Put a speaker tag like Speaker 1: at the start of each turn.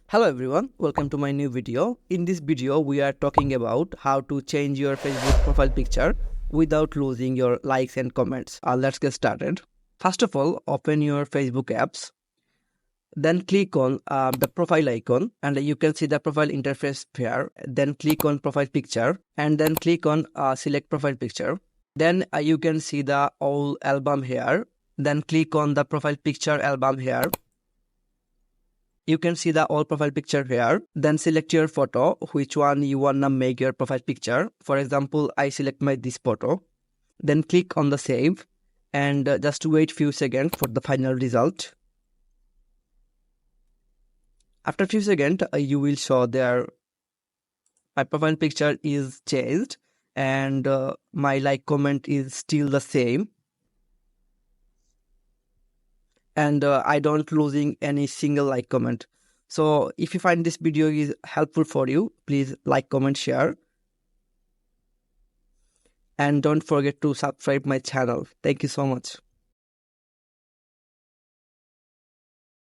Speaker 1: Hello everyone, welcome to my new video. In this video, we are talking about how to change your Facebook profile picture without losing your likes and comments. Let's get started. First of all, open your Facebook apps. Then click on the profile icon and you can see the profile interface here. Then click on profile picture and then click on select profile picture. Then you can see the all album here. Then click on the profile picture album here. You can see the all profile picture here. Then select your photo, which one you wanna make your profile picture. For example, I select this photo. Then click on the save and just wait few seconds for the final result. After few seconds, you will show there my profile picture is changed and my like comment is still the same. And I don't losing any single like comment. So if you find this video is helpful for you, please like, comment, share. And don't forget to subscribe my channel. Thank you so much.